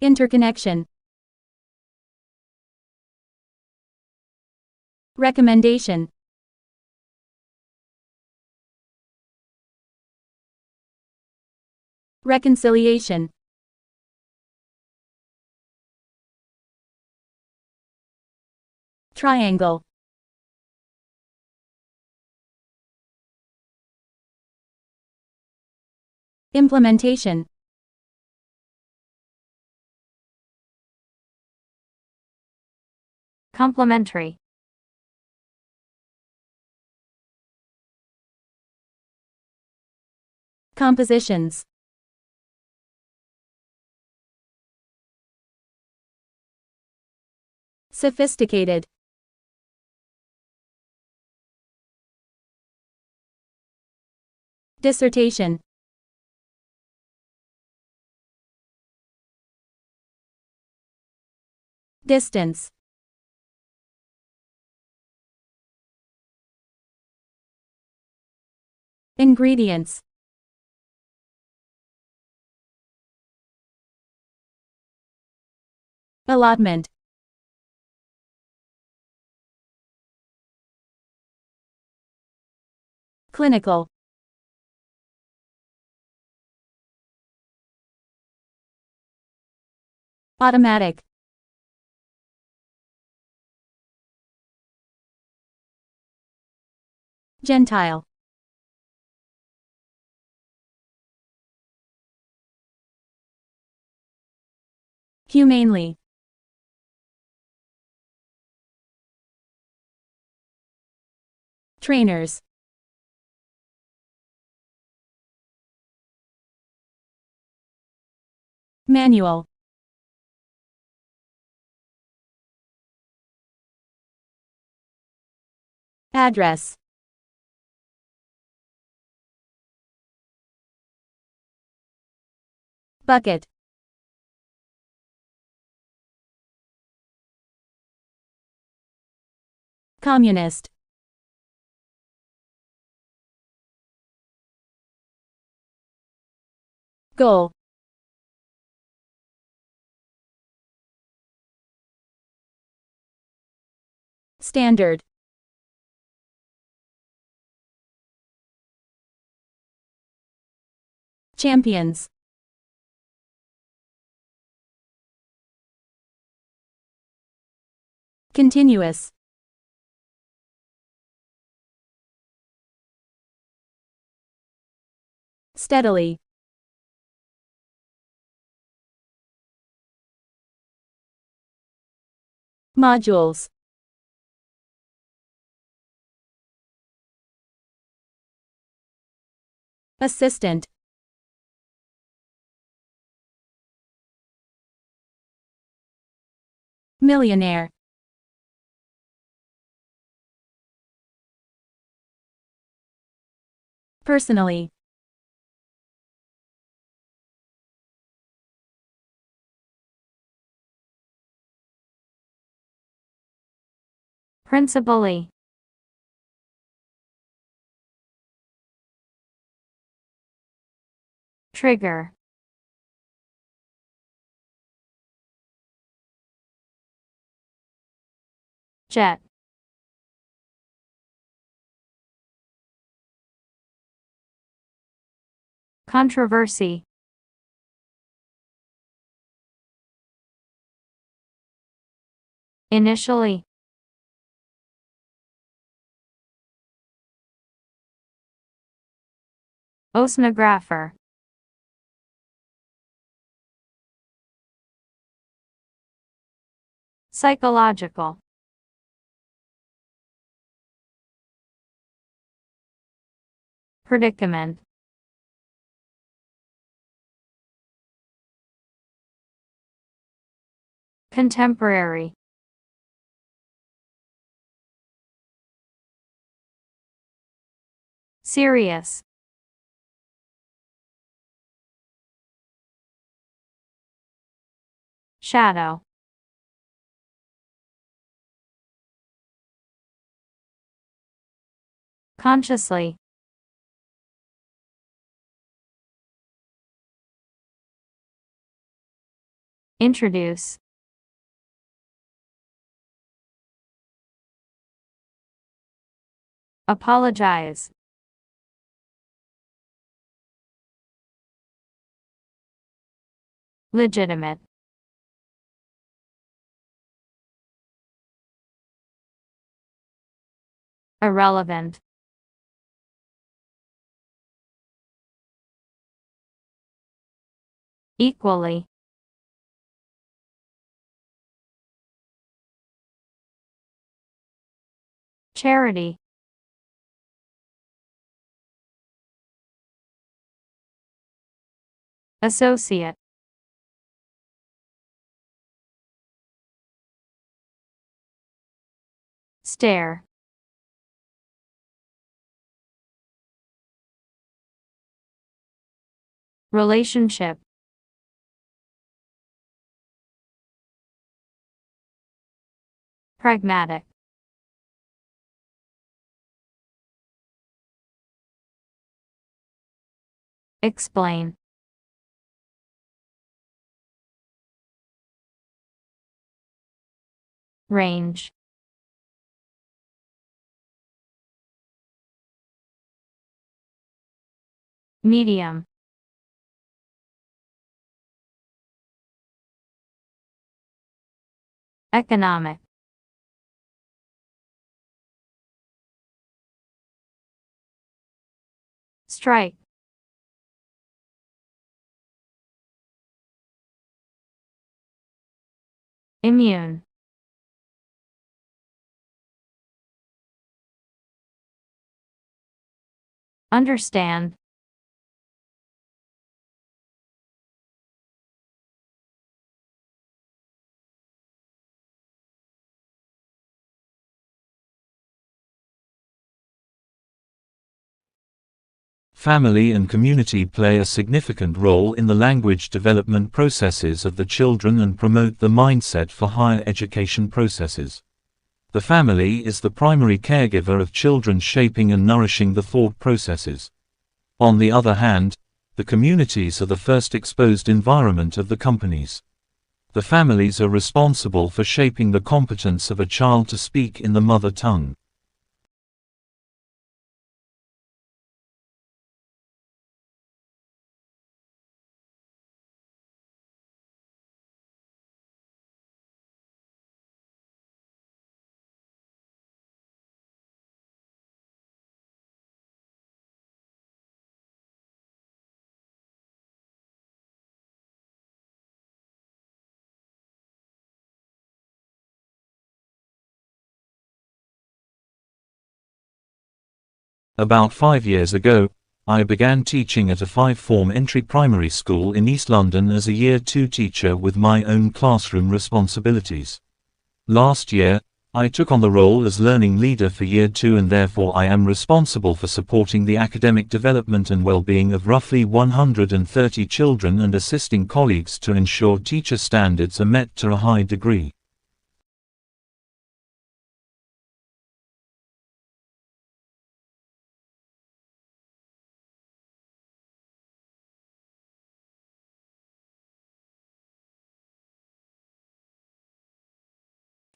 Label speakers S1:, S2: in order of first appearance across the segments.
S1: interconnection, recommendation, reconciliation, triangle, implementation,
S2: complementary,
S1: compositions, sophisticated, dissertation, distance, ingredients, allotment, clinical, automatic, Gentile, humanely, trainers, manual, address, bucket, communist, goal, standard, champions, continuous, steadily, modules, assistant, millionaire, personally,
S2: principally, trigger, jet, controversy, initially, oceanographer, psychological, predicament, contemporary, serious, shadow, consciously, Introduce. Apologize. Legitimate. Irrelevant. Equally. Charity. Associate. Stare. Relationship. Pragmatic. Explain. Range. Medium. Economic. Strike. Immune. Understand.
S3: Family and community play a significant role in the language development processes of the children and promote the mindset for higher education processes. The family is the primary caregiver of children, shaping and nourishing the thought processes. On the other hand, the communities are the first exposed environment of the companies. The families are responsible for shaping the competence of a child to speak in the mother tongue. About 5 years ago, I began teaching at a 5-form entry primary school in East London as a Year 2 teacher with my own classroom responsibilities. Last year, I took on the role as learning leader for Year 2, and therefore I am responsible for supporting the academic development and well-being of roughly 130 children and assisting colleagues to ensure teacher standards are met to a high degree.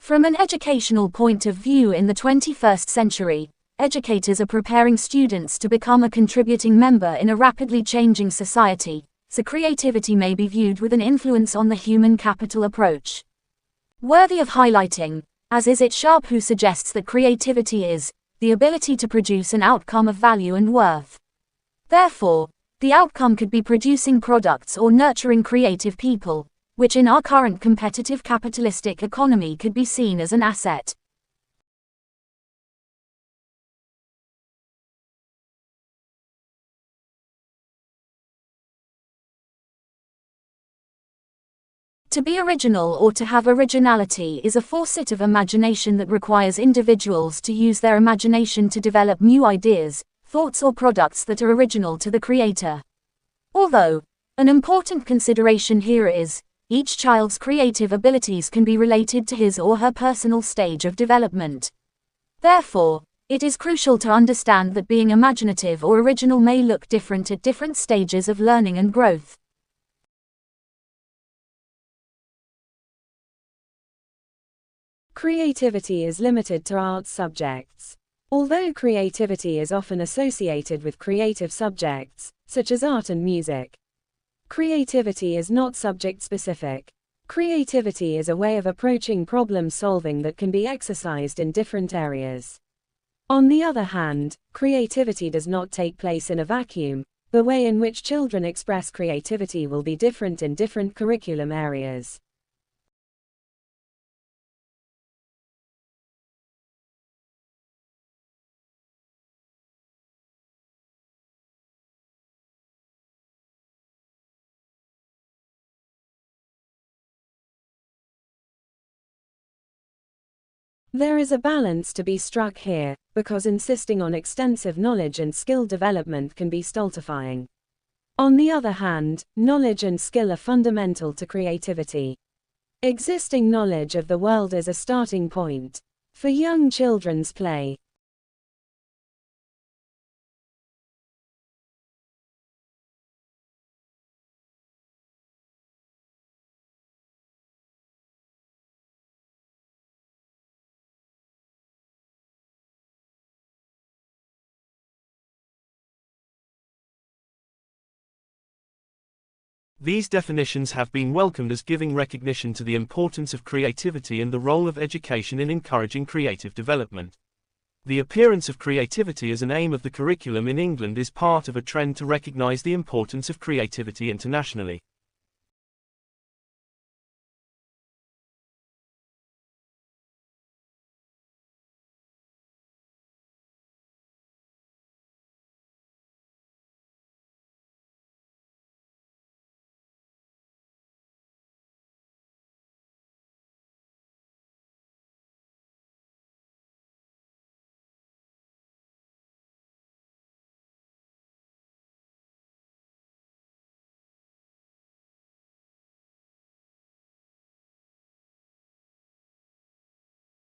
S1: From an educational point of view, in the 21st century, educators are preparing students to become a contributing member in a rapidly changing society, so creativity may be viewed with an influence on the human capital approach. Worthy of highlighting, as is it Sharp, who suggests that creativity is the ability to produce an outcome of value and worth. Therefore, the outcome could be producing products or nurturing creative people, which in our current competitive capitalistic economy could be seen as an asset. To be original or to have originality is a facet of imagination that requires individuals to use their imagination to develop new ideas, thoughts or products that are original to the creator. Although, an important consideration here is, each child's creative abilities can be related to his or her personal stage of development. Therefore, it is crucial to understand that being imaginative or original may look different at different stages of learning and growth.
S4: Creativity is limited to arts subjects. Although creativity is often associated with creative subjects, such as art and music, creativity is not subject-specific. Creativity is a way of approaching problem-solving that can be exercised in different areas. On the other hand, creativity does not take place in a vacuum. The way in which children express creativity will be different in different curriculum areas. There is a balance to be struck here, because insisting on extensive knowledge and skill development can be stultifying. On the other hand, knowledge and skill are fundamental to creativity. Existing knowledge of the world is a starting point for young children's play.
S5: These definitions have been welcomed as giving recognition to the importance of creativity and the role of education in encouraging creative development. The appearance of creativity as an aim of the curriculum in England is part of a trend to recognize the importance of creativity internationally.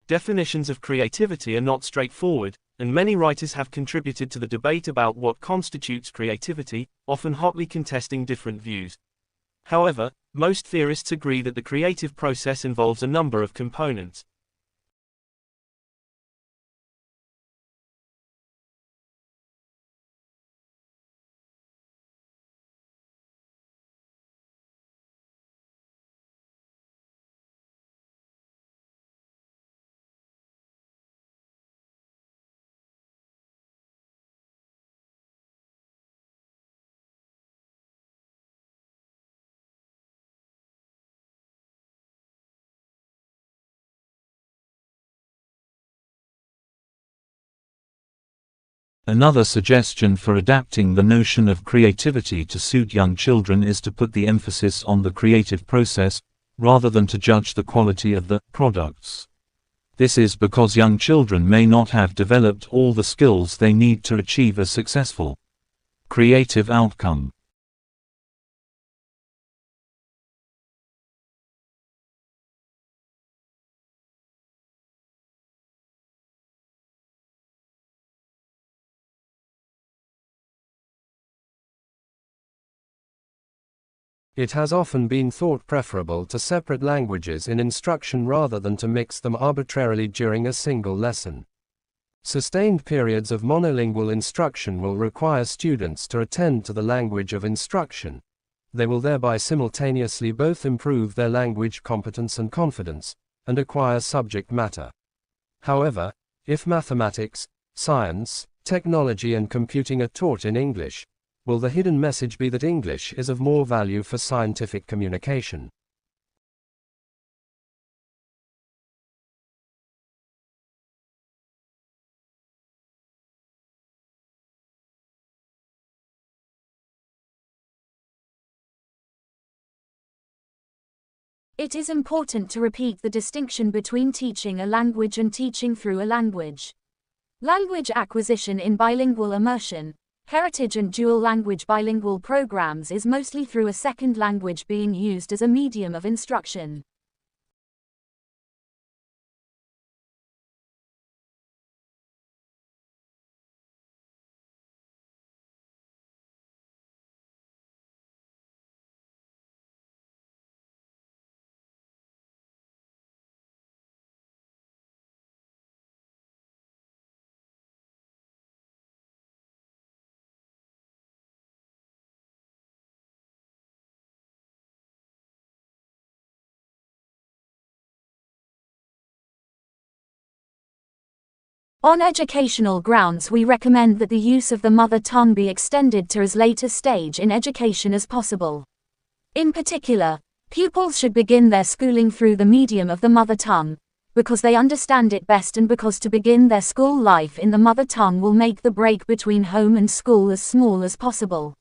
S5: Definitions of creativity are not straightforward, and many writers have contributed to the debate about what constitutes creativity, often hotly contesting different views. However, most theorists agree that the creative process involves a number of components.
S3: Another suggestion for adapting the notion of creativity to suit young children is to put the emphasis on the creative process, rather than to judge the quality of the products. This is because young children may not have developed all the skills they need to achieve a successful creative outcome.
S6: It has often been thought preferable to separate languages in instruction rather than to mix them arbitrarily during a single lesson. Sustained periods of monolingual instruction will require students to attend to the language of instruction. They will thereby simultaneously both improve their language competence and confidence, and acquire subject matter. However, if mathematics, science, technology and computing are taught in English, will the hidden message be that English is of more value for scientific communication?
S1: It is important to repeat the distinction between teaching a language and teaching through a language. Language acquisition in bilingual immersion, heritage and dual language bilingual programs is mostly through a second language being used as a medium of instruction. On educational grounds, we recommend that the use of the mother tongue be extended to as late a stage in education as possible. In particular, pupils should begin their schooling through the medium of the mother tongue, because they understand it best and because to begin their school life in the mother tongue will make the break between home and school as small as possible.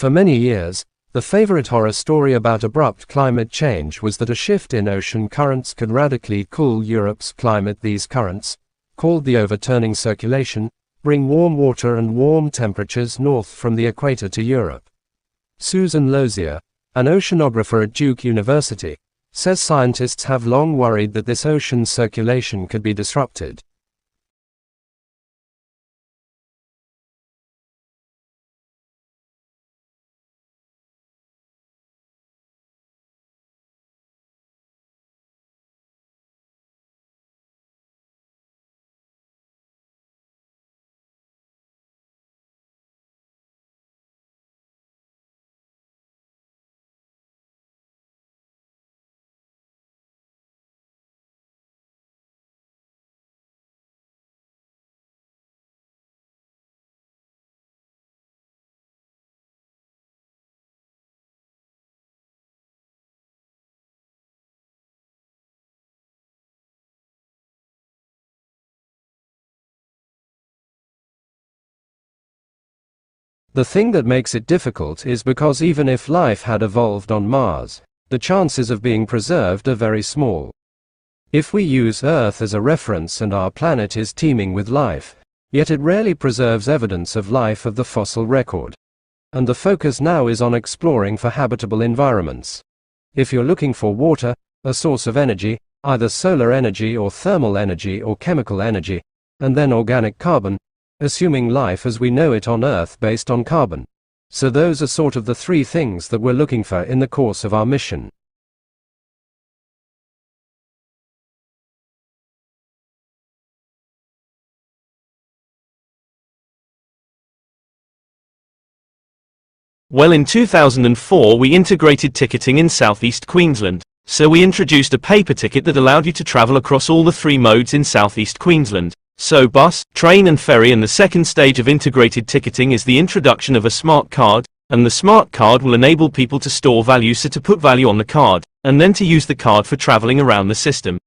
S6: For many years, the favorite horror story about abrupt climate change was that a shift in ocean currents could radically cool Europe's climate. These currents, called the overturning circulation, bring warm water and warm temperatures north from the equator to Europe. Susan Lozier, an oceanographer at Duke University, says scientists have long worried that this ocean circulation could be disrupted. The thing that makes it difficult is because even if life had evolved on Mars, the chances of being preserved are very small. If we use Earth as a reference and our planet is teeming with life, yet it rarely preserves evidence of life of the fossil record. And the focus now is on exploring for habitable environments. If you're looking for water, a source of energy, either solar energy or thermal energy or chemical energy, and then organic carbon, assuming life as we know it on Earth based on carbon. So those are sort of the three things that we're looking for in the course of our mission.
S5: Well, in 2004 we integrated ticketing in southeast Queensland, so we introduced a paper ticket that allowed you to travel across all the three modes in southeast Queensland. So bus, train and ferry, and the second stage of integrated ticketing is the introduction of a smart card, and the smart card will enable people to store value, so to put value on the card, and then to use the card for traveling around the system.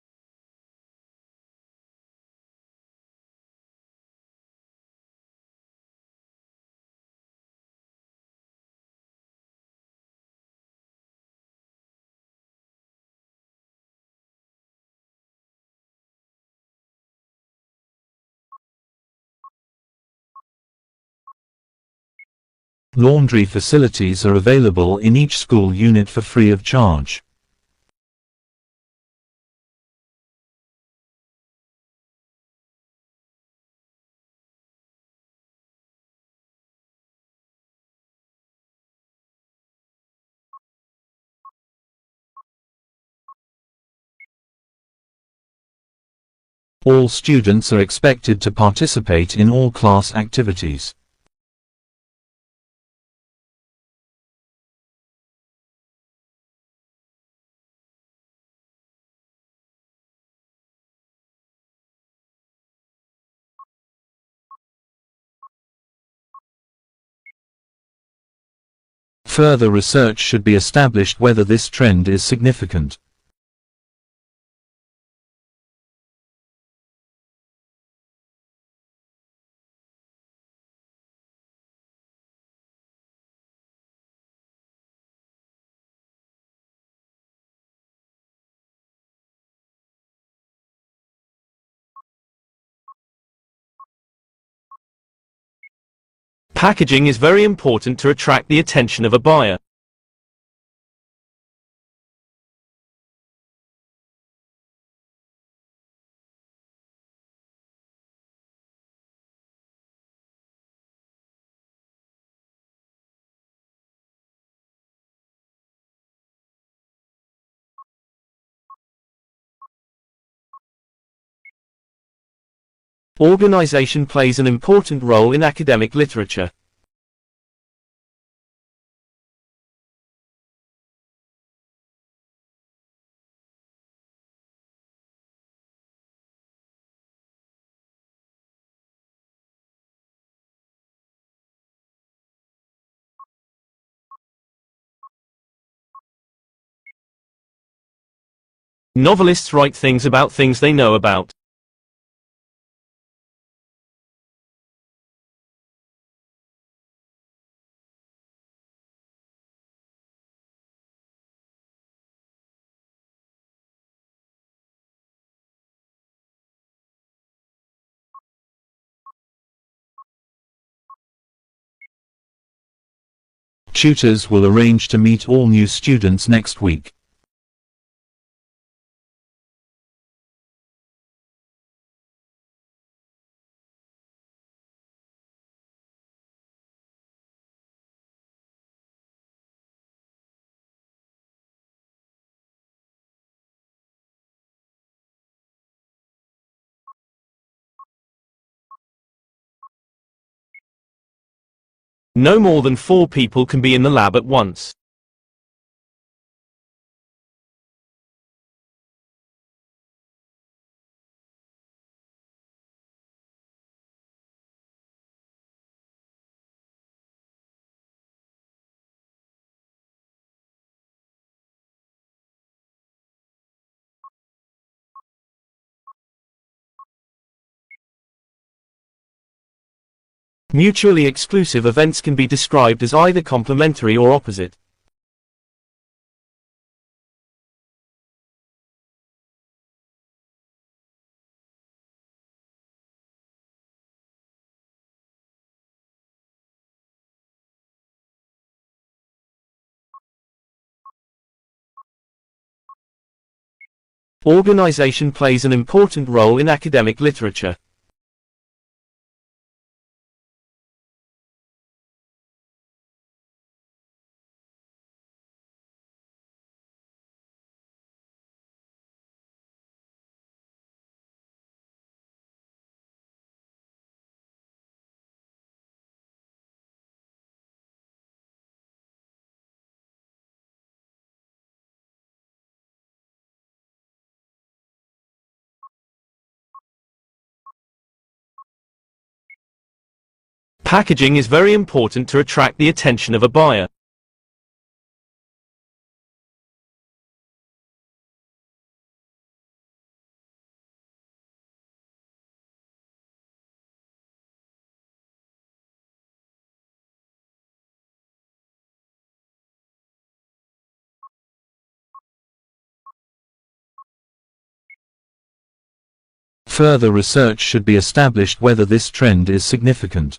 S3: Laundry facilities are available in each school unit for free of charge. All students are expected to participate in all class activities. Further research should be established whether this trend is significant.
S5: Packaging is very important to attract the attention of a buyer. Organization plays an important role in academic literature. Novelists write things about things they know about.
S3: Tutors will arrange to meet all new students next week.
S5: No more than 4 people can be in the lab at once. Mutually exclusive events can be described as either complementary or opposite. Organization plays an important role in academic literature. Packaging is very important to attract the attention of a buyer.
S3: Further research should be established whether this trend is significant.